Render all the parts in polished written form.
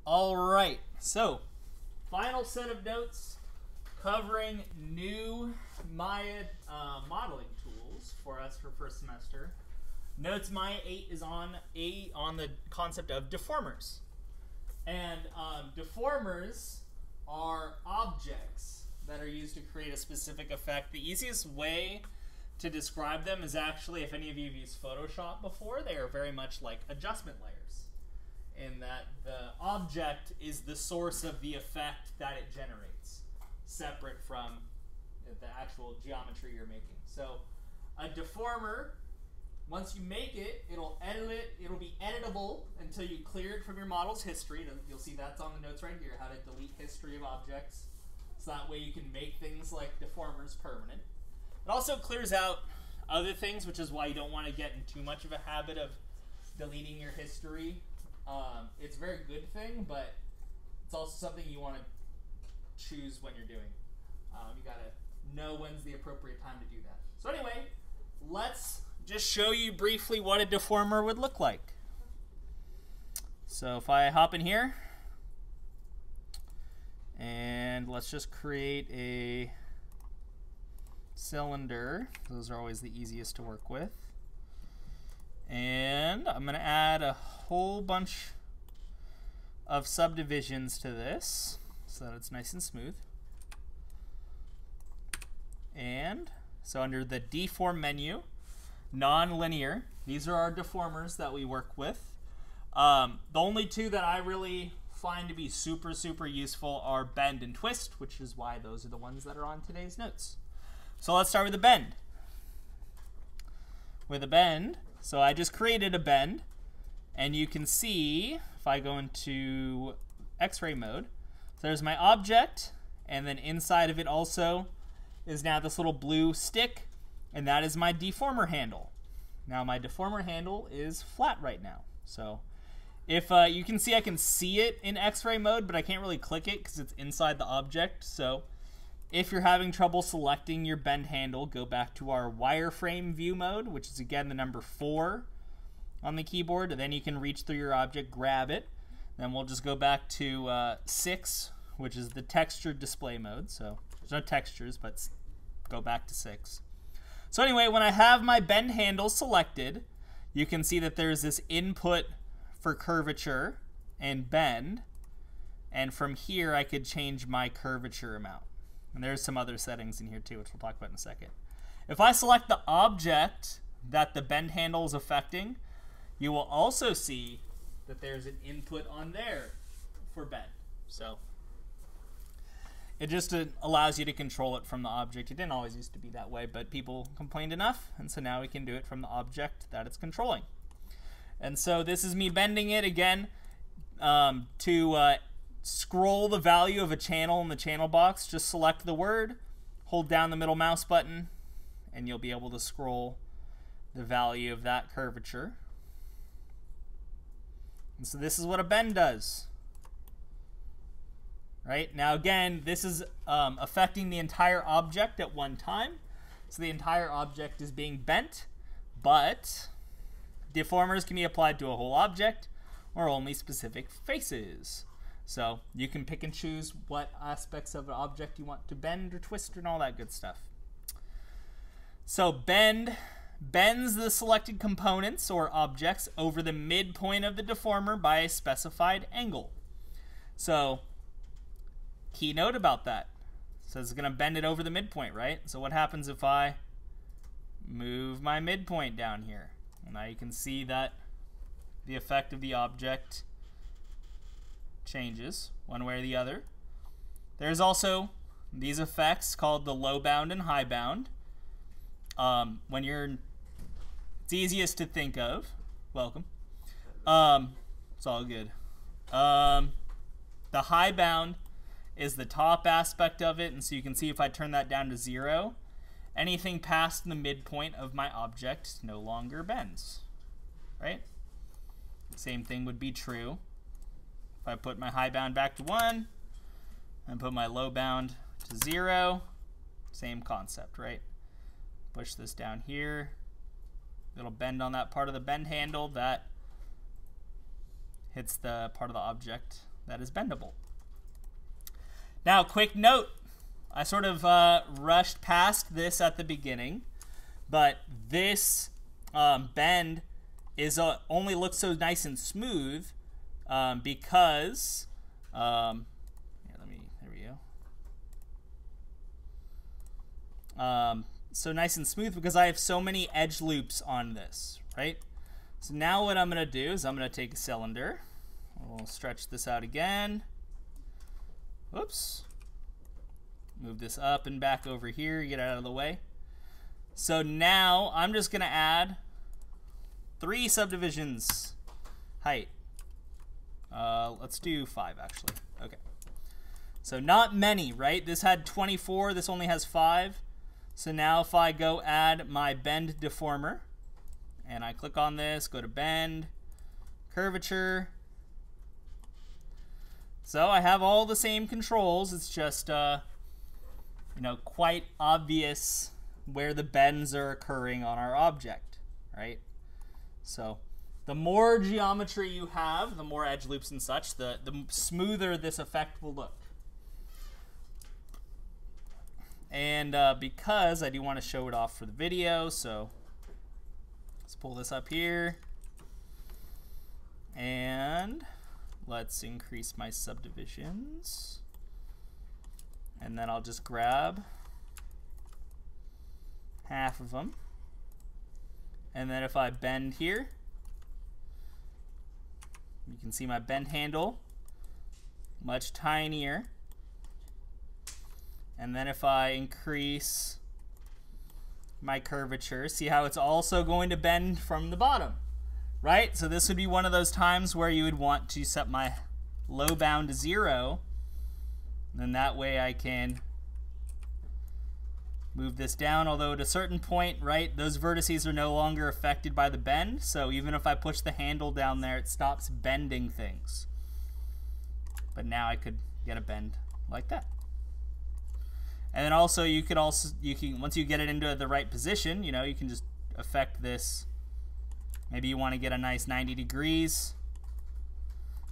All right, so final set of notes covering new Maya modeling tools for us for first semester. Notes Maya 8 is on the concept of deformers. And deformers are objects that are used to create a specific effect. The easiest way to describe them is actually, if any of you have used Photoshop before, they are very much like adjustment layers, in that the object is the source of the effect that it generates, separate from the actual geometry you're making. So a deformer, once you make it, it'll be editable until you clear it from your model's history. You'll see that's on the notes right here, how to delete history of objects. So that way you can make things like deformers permanent. It also clears out other things, which is why you don't want to get in too much of a habit of deleting your history. It's a very good thing, but it's also something you want to choose when you're doing. You got to know when's the appropriate time to do that. So anyway, let's just show you briefly what a deformer would look like. So if I hop in here, and let's just create a cylinder. Those are always the easiest to work with. And I'm going to add a whole bunch of subdivisions to this so that it's nice and smooth. And so under the deform menu, non-linear, these are our deformers that we work with. The only two that I really find to be super useful are bend and twist, which is why those are the ones that are on today's notes. So let's start with a bend. With a bend, so I just created a bend, and you can see if I go into X-ray mode, so there's my object, and then inside of it also is now this little blue stick, and that is my deformer handle. Now my deformer handle is flat right now. So if you can see, I can see it in X-ray mode, but I can't really click it because it's inside the object. So if you're having trouble selecting your bend handle, go back to our wireframe view mode, which is again the number 4 on the keyboard. And then you can reach through your object, grab it. Then we'll just go back to 6, which is the textured display mode. So there's no textures, but go back to 6. So anyway, when I have my bend handle selected, you can see that there's this input for curvature and bend. And from here, I could change my curvature amount. And there's some other settings in here too, which we'll talk about in a second. If I select the object that the bend handle is affecting, you will also see that there's an input on there for bend. So it just allows you to control it from the object. It didn't always used to be that way, but people complained enough, and so now we can do it from the object that it's controlling. And so this is me bending it again to scroll the value of a channel in the channel box. Just select the word, hold down the middle mouse button, and you'll be able to scroll the value of that curvature. And so this is what a bend does. Right? Now again, this is affecting the entire object at one time. So the entire object is being bent, but deformers can be applied to a whole object or only specific faces. So you can pick and choose what aspects of an object you want to bend or twist and all that good stuff. So bend bends the selected components or objects over the midpoint of the deformer by a specified angle. So key note about that. So it's going to bend it over the midpoint, right? So what happens if I move my midpoint down here? Well, now you can see that the effect of the object changes one way or the other. There's also these effects called the low bound and high bound. It's easiest to think of. Welcome. It's all good. The high bound is the top aspect of it, and so you can see if I turn that down to 0, anything past the midpoint of my object no longer bends, right? Same thing would be true if I put my high bound back to 1 and put my low bound to 0. Same concept, right? Push this down here. It'll bend on that part of the bend handle that hits the part of the object that is bendable. Now, quick note. I sort of rushed past this at the beginning, but this bend is only looks so nice and smooth because here, there we go. So nice and smooth because I have so many edge loops on this, right? So now what I'm going to do is I'm going to take a cylinder. We'll stretch this out again. Whoops. Move this up and back over here, get out of the way. So now I'm just going to add 3 subdivisions height. Let's do 5 actually. Okay. So not many, right? This had 24, this only has 5. So now if I go add my bend deformer, and I click on this, go to bend, curvature. So I have all the same controls. It's just, you know, quite obvious where the bends are occurring on our object, right? So the more geometry you have, the more edge loops and such, the smoother this effect will look. And because I do want to show it off for the video, so let's pull this up here. And let's increase my subdivisions. And then I'll just grab half of them. And then if I bend here, you can see my bend handle, much tinier. And then if I increase my curvature, see how it's also going to bend from the bottom, right? So this would be one of those times where you would want to set my low bound to 0. Then that way I can move this down, although at a certain point, right, those vertices are no longer affected by the bend. So even if I push the handle down there, it stops bending things. But now I could get a bend like that. And then also you can once you get it into the right position, you know, you can just affect this. Maybe you want to get a nice 90 degrees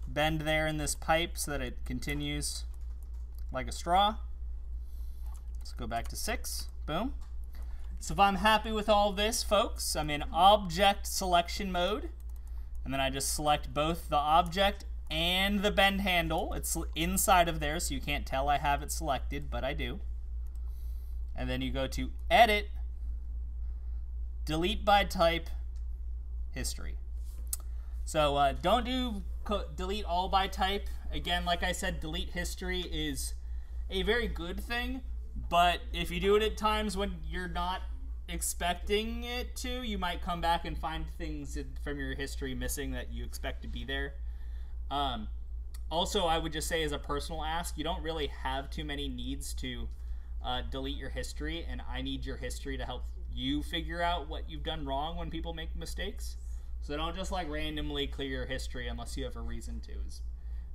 bend there in this pipe so that it continues like a straw. Let's go back to 6. Boom. So if I'm happy with all this, folks, I'm in object selection mode. And then I just select both the object and the bend handle. It's inside of there, so you can't tell I have it selected, but I do. And then you go to Edit, Delete by Type, History. So don't do delete all by type. Again, like I said, delete history is a very good thing, but if you do it at times when you're not expecting it to, you might come back and find things from your history missing that you expect to be there. Also, I would just say as a personal ask, you don't really have too many needs to delete your history, and I need your history to help you figure out what you've done wrong when people make mistakes. So don't just like randomly clear your history unless you have a reason to, is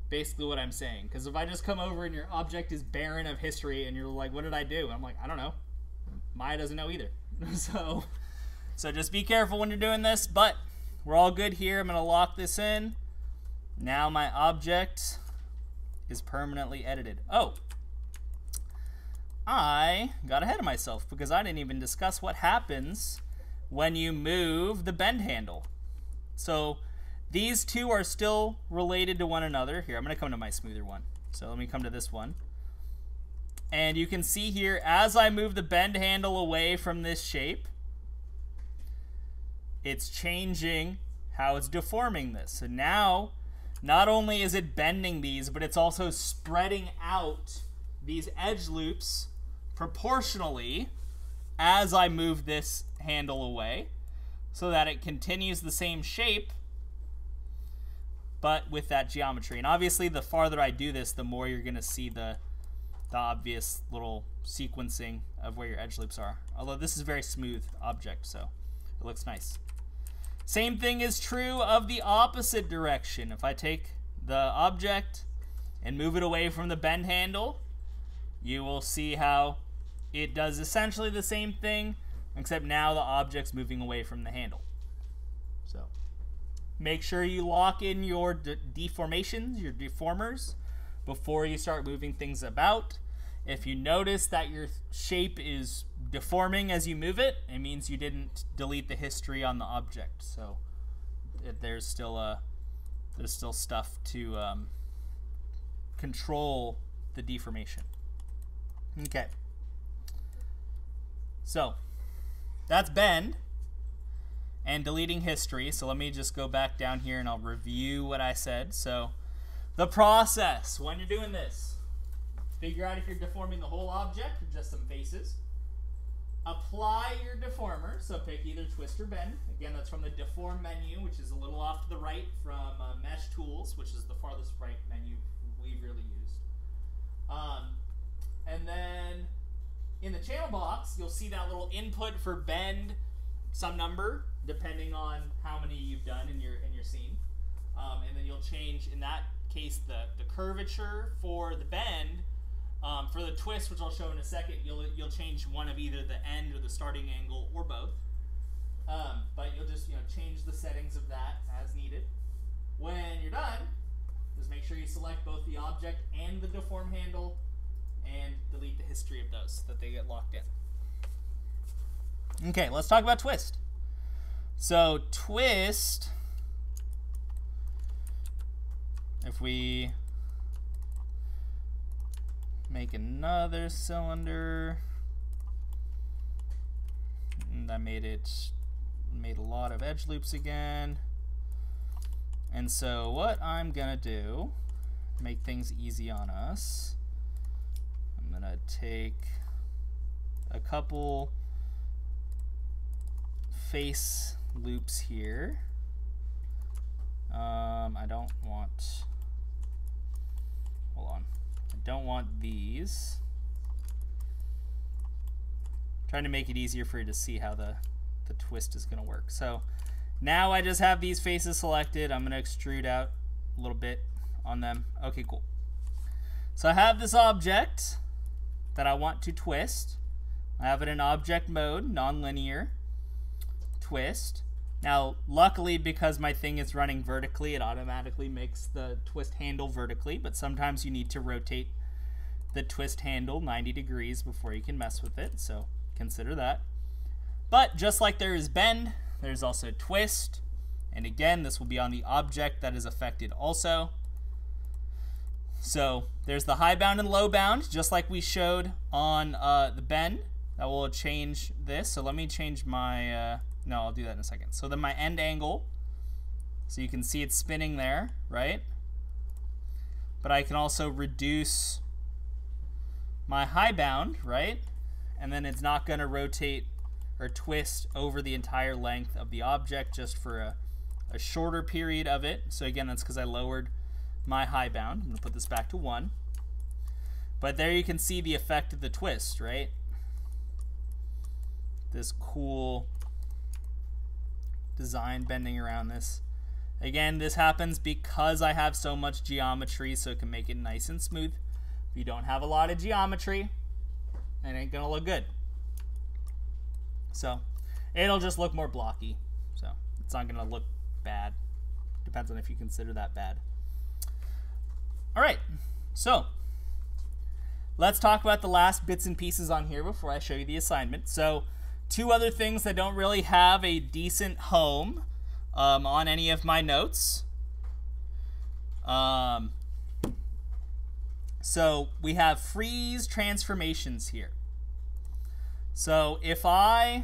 basically what I'm saying. Because if I just come over and your object is barren of history and you're like, what did I do? I'm like, I don't know. Maya doesn't know either. So just be careful when you're doing this, but we're all good here. I'm going to lock this in. Now my object is permanently edited. Oh, I got ahead of myself because I didn't even discuss what happens when you move the bend handle. So these two are still related to one another. Here, I'm going to come to my smoother one. So let me come to this one. And you can see here, as I move the bend handle away from this shape, it's changing how it's deforming this. So now, not only is it bending these, but it's also spreading out these edge loops proportionally as I move this handle away, so that it continues the same shape, but with that geometry. And obviously, the farther I do this, the more you're going to see the obvious little sequencing of where your edge loops are. Although this is a very smooth object, so it looks nice. Same thing is true of the opposite direction. If I take the object and move it away from the bend handle, you will see how it does essentially the same thing, except now the object's moving away from the handle. So make sure you lock in your deformations, your deformers, before you start moving things about. If you notice that your shape is deforming as you move it, it means you didn't delete the history on the object. So there's still stuff to control the deformation. Okay. So that's bend and deleting history. So let me just go back down here and I'll review what I said. So the process when you're doing this, figure out if you're deforming the whole object or just some faces. Apply your deformer, so pick either twist or bend. Again, that's from the deform menu, which is a little off to the right from mesh tools, which is the farthest right menu we've really used. And then in the channel box, you'll see that little input for bend, some number, depending on how many you've done in your scene. And then you'll change, in that case, the curvature for the bend. For the twist, which I'll show in a second, you'll change one of either the end or the starting angle or both. But you'll just change the settings of that as needed. When you're done, just make sure you select both the object and the deform handle and delete the history of those so that they get locked in. Okay, let's talk about twist. So twist, if we make another cylinder, and I made a lot of edge loops again. And so what I'm gonna do, make things easy on us, I'm gonna take a couple face loops here. I don't want, hold on. I don't want these. I'm trying to make it easier for you to see how the twist is going to work. So now I just have these faces selected. I'm going to extrude out a little bit on them. Okay, cool. So I have this object that I want to twist. I have it in object mode, nonlinear, twist. Now, luckily, because my thing is running vertically, it automatically makes the twist handle vertically, but sometimes you need to rotate the twist handle 90 degrees before you can mess with it, so consider that. But just like there is bend, there's also twist, and again, this will be on the object that is affected also. So there's the high bound and low bound, just like we showed on the bend. That will change this, so let me change my... no, I'll do that in a second. So then my end angle, so you can see it's spinning there, right? But I can also reduce my high bound, right? And then it's not going to rotate or twist over the entire length of the object, just for a shorter period of it. So again, that's because I lowered my high bound. I'm going to put this back to 1. But there you can see the effect of the twist, right? This cool design bending around this. Again, this happens because I have so much geometry, so it can make it nice and smooth. If you don't have a lot of geometry, it ain't gonna look good. So it'll just look more blocky. So it's not gonna look bad. Depends on if you consider that bad. All right, so let's talk about the last bits and pieces on here before I show you the assignment. So two other things that don't really have a decent home on any of my notes. So we have freeze transformations here. So if I,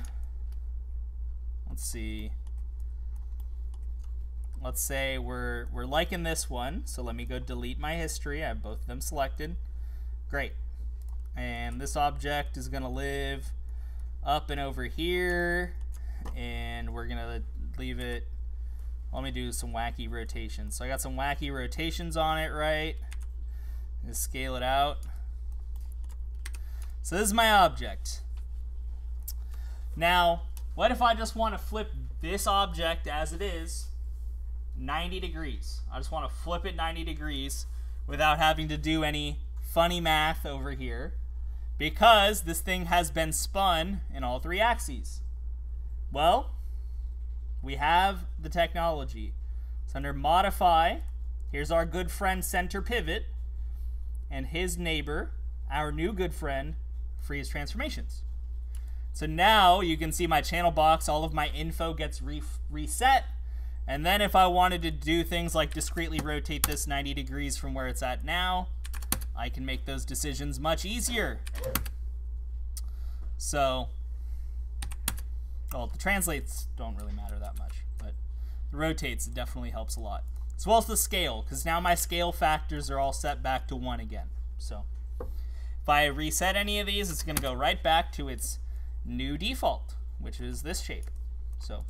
let's see, let's say we're liking this one. So let me go delete my history. I have both of them selected. Great. And this object is going to live up and over here, and we're gonna leave it. Let me do some wacky rotations. So I got some wacky rotations on it, right? Just scale it out. So this is my object. Now, what if I just want to flip this object as it is 90 degrees? I just want to flip it 90 degrees without having to do any funny math over here, because this thing has been spun in all 3 axes. Well, we have the technology. So under modify, here's our good friend center pivot, and his neighbor, our new good friend, freeze transformations. So now you can see my channel box, all of my info gets reset. And then if I wanted to do things like discretely rotate this 90 degrees from where it's at now, I can make those decisions much easier. So, well, the translates don't really matter that much, but the rotates, it definitely helps a lot. As well as the scale, because now my scale factors are all set back to 1 again. So if I reset any of these, it's going to go right back to its new default, which is this shape. So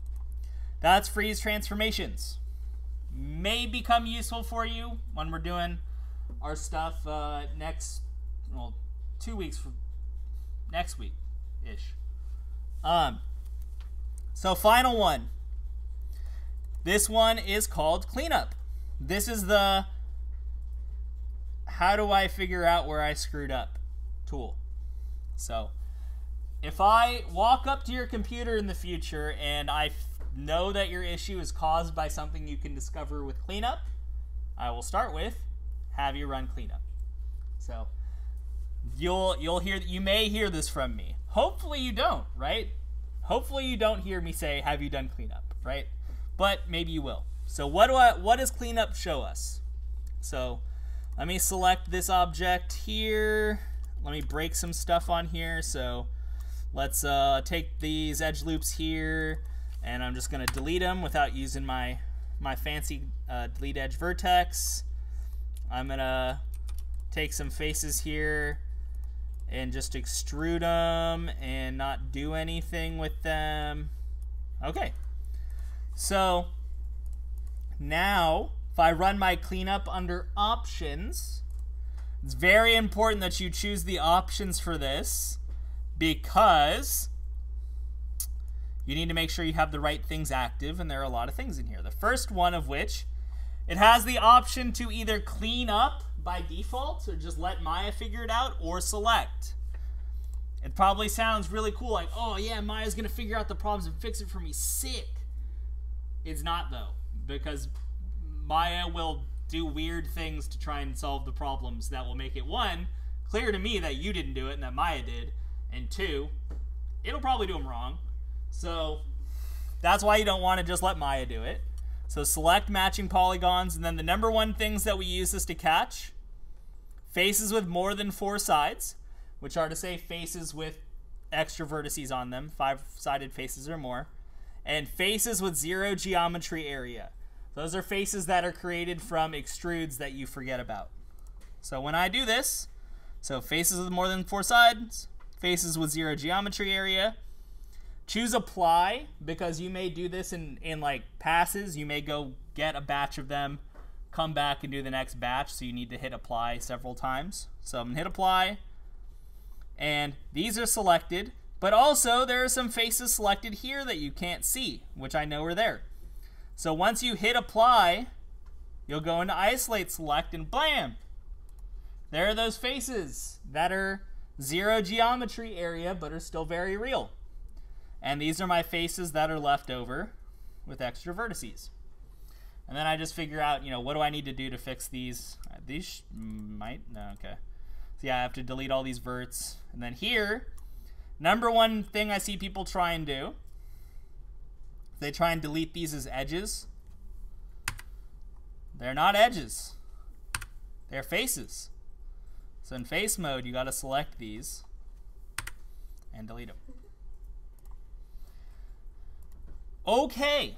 that's freeze transformations. May become useful for you when we're doing our stuff next, well, 2 weeks from next week-ish. So final one. This one is called cleanup. This is the how do I figure out where I screwed up tool. So if I walk up to your computer in the future and I know that your issue is caused by something you can discover with cleanup, I will start with have you run cleanup. So you may hear this from me. Hopefully you don't, right? Hopefully you don't hear me say have you done cleanup, right? But maybe you will. So what does cleanup show us? So let me select this object here. Let me break some stuff on here. So let's take these edge loops here, and I'm just going to delete them without using my fancy delete edge vertex. I'm going to take some faces here and just extrude them and not do anything with them. Okay. So now if I run my cleanup under options, it's very important that you choose the options for this, because you need to make sure you have the right things active, and there are a lot of things in here. The first one of which, it has the option to either clean up by default, or just let Maya figure it out, or select. It probably sounds really cool, like, oh yeah, Maya's gonna figure out the problems and fix it for me, sick. It's not though, because Maya will do weird things to try and solve the problems that will make it, 1, clear to me that you didn't do it and that Maya did, and 2, it'll probably do them wrong. So that's why you don't want to just let Maya do it. So select matching polygons, and then the number 1 things that we use this to catch: faces with more than 4 sides, which are to say faces with extra vertices on them, 5-sided faces or more, and faces with 0 geometry area. Those are faces that are created from extrudes that you forget about. So when I do this, so faces with more than 4 sides, faces with 0 geometry area, choose apply, because you may do this in like passes. You may go get a batch of them, come back and do the next batch, so you need to hit apply several times. So I'm gonna hit apply, and these are selected, but also there are some faces selected here that you can't see, which I know are there. So once you hit apply, you'll go into isolate select, and blam! There are those faces that are 0 geometry area but are still very real. And these are my faces that are left over with extra vertices. And then I just figure out, what do I need to do to fix these? These might, no, okay. So yeah, I have to delete all these verts. And then here, number 1 thing I see people try and do, they try and delete these as edges. They're not edges. They're faces. So in face mode, you got to select these and delete them. Okay.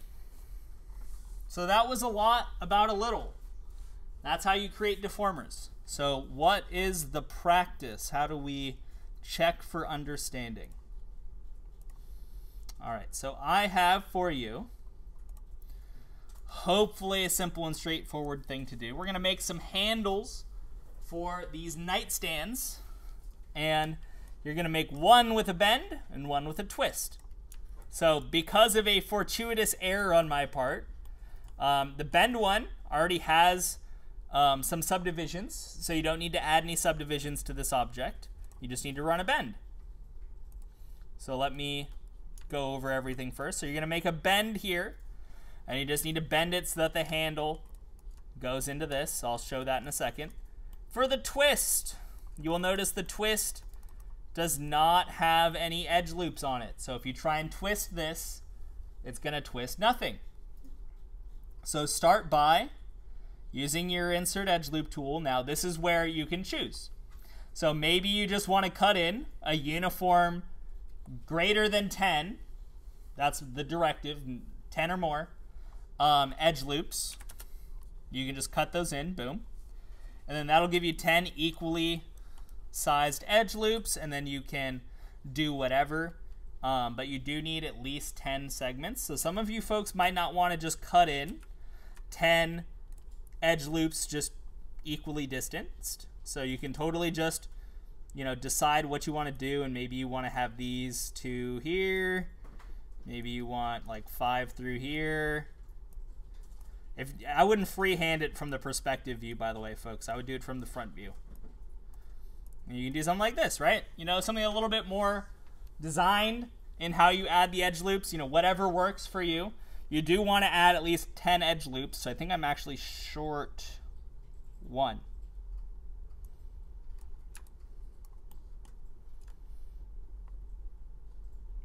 So that was a lot about a little. That's how you create deformers. So what is the practice? How do we check for understanding? All right, so I have for you, hopefully, a simple and straightforward thing to do. We're going to make some handles for these nightstands, and you're going to make one with a bend and one with a twist. So because of a fortuitous error on my part, the bend one already has some subdivisions, so you don't need to add any subdivisions to this object. You just need to run a bend. So let me go over everything first. So you're going to make a bend here. And you just need to bend it so that the handle goes into this. I'll show that in a second. For the twist, you will notice the twist does not have any edge loops on it. So if you try and twist this, it's going to twist nothing. So start by using your insert edge loop tool. Now this is where you can choose. So maybe you just want to cut in a uniform greater than 10. That's the directive, 10 or more. Edge loops. You can just cut those in, boom. And then that'll give you 10 equally sized edge loops, and then you can do whatever. But you do need at least 10 segments. So some of you folks might not want to just cut in 10 edge loops just equally distanced. So you can totally just, you know, decide what you want to do, and maybe you want to have these 2 here. Maybe you want like 5 through here. If I wouldn't freehand it from the perspective view, by the way, folks. I would do it from the front view. And you can do something like this, right? You know, something a little bit more designed in how you add the edge loops, you know, whatever works for you. You do want to add at least 10 edge loops. So I think I'm actually short 1.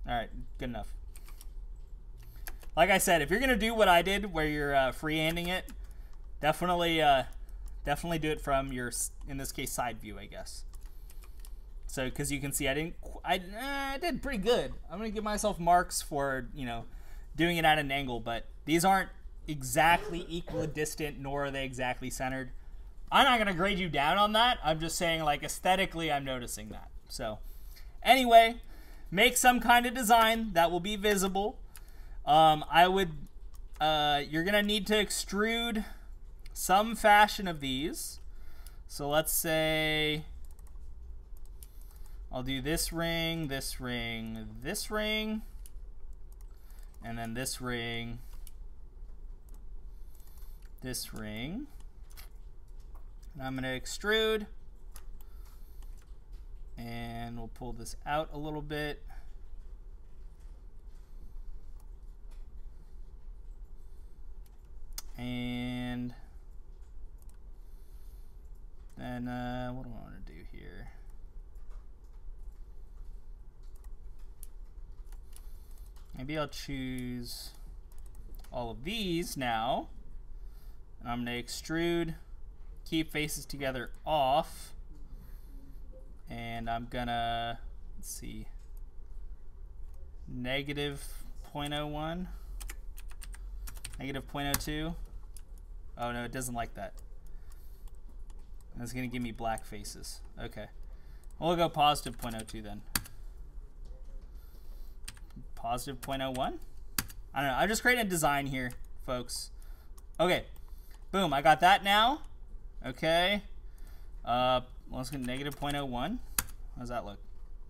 All right, good enough. Like I said, if you're gonna do what I did, where you're freehanding it, definitely do it from your, in this case, side view, I guess. So, because you can see, I did pretty good. I'm gonna give myself marks for, you know, doing it at an angle, but these aren't exactly equidistant, nor are they exactly centered. I'm not gonna grade you down on that. I'm just saying, like, aesthetically, I'm noticing that. So, anyway, make some kind of design that will be visible. You're gonna need to extrude some fashion of these. So let's say I'll do this ring, this ring, this ring, and then this ring, this ring. And I'm gonna extrude, and we'll pull this out a little bit. And then what do I want to do here? Maybe I'll choose all of these now. And I'm going to extrude, keep faces together off. And I'm going to, let's see, -0.01, -0.02. Oh no, it doesn't like that. That's gonna give me black faces. Okay. We'll go +0.02 then. +0.01? I don't know. I'm just creating a design here, folks. Okay. Boom. I got that now. Okay. Let's get -0.01. How does that look?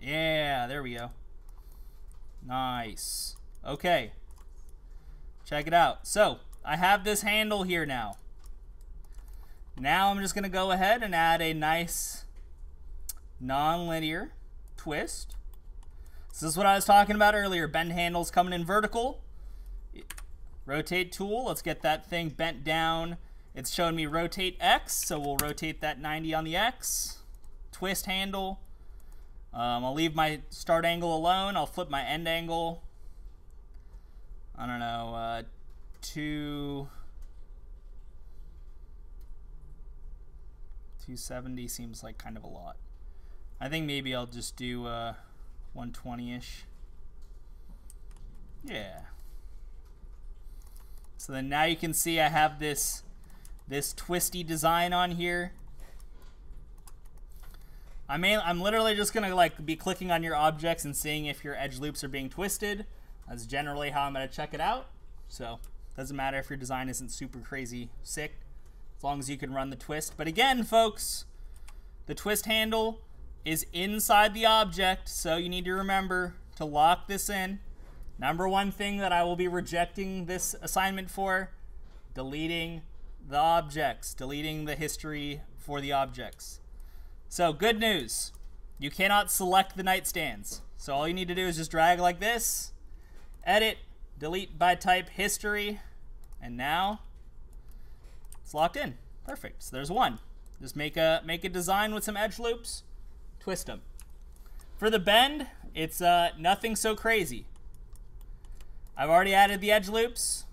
Yeah, there we go. Nice. Okay. Check it out. So, I have this handle here now. Now I'm just going to go ahead and add a nice non-linear twist. This is what I was talking about earlier. Bend handles coming in vertical. Rotate tool. Let's get that thing bent down. It's showing me rotate X, so we'll rotate that 90 on the X. Twist handle. I'll leave my start angle alone. I'll flip my end angle. I don't know, 270 seems like kind of a lot. I think maybe I'll just do 120-ish. Yeah. So then now you can see I have this twisty design on here. I'm literally just gonna like be clicking on your objects and seeing if your edge loops are being twisted. That's generally how I'm gonna check it out. So doesn't matter if your design isn't super crazy sick, as long as you can run the twist. But again, folks, the twist handle is inside the object, so you need to remember to lock this in. Number one thing that I will be rejecting this assignment for, deleting the objects, deleting the history for the objects. So good news, you cannot select the nightstands. So all you need to do is just drag like this, edit, delete by type history, And now it's locked in. Perfect. So there's one. Just make a design with some edge loops, twist them. For the bend, it's nothing so crazy. I've already added the edge loops.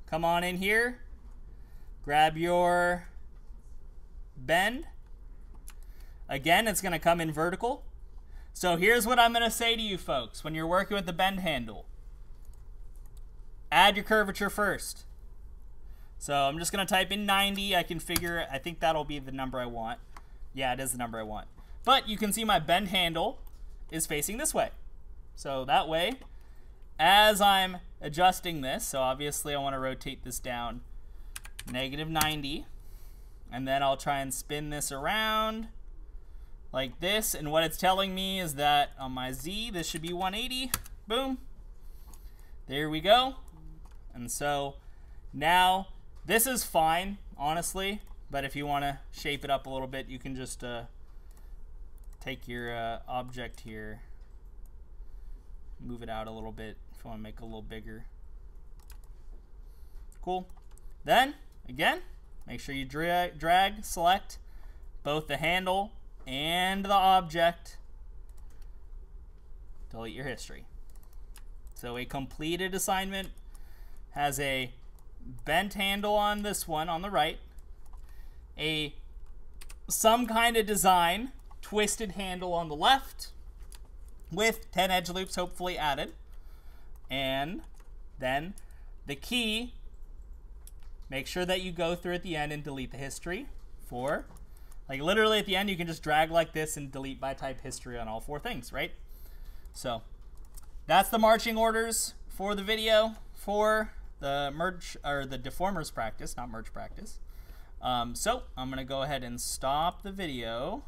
Come on in here, grab your bend. Again, it's going to come in vertical. So here's what I'm going to say to you folks when you're working with the bend handle. Add your curvature first. So I'm just going to type in 90. I think that'll be the number I want. Yeah, it is the number I want. But you can see my bend handle is facing this way. So that way, as I'm adjusting this, so obviously I want to rotate this down -90. And then I'll try and spin this around like this. And what it's telling me is that on my Z, this should be 180. Boom. There we go. And so now this is fine, honestly. But if you want to shape it up a little bit, you can just take your object here, move it out a little bit if you want to make it a little bigger. Cool. Then, again, make sure you drag, select both the handle and the object. Delete your history. So a completed assignment has a bent handle on this one on the right, some kind of design twisted handle on the left with 10 edge loops hopefully added, and then the key, make sure that you go through at the end and delete the history for, like literally at the end you can just drag like this and delete by type history on all 4 things, right? So that's the marching orders for the video for the merge, or the Deformers practice, not merge practice. So I'm gonna go ahead and stop the video.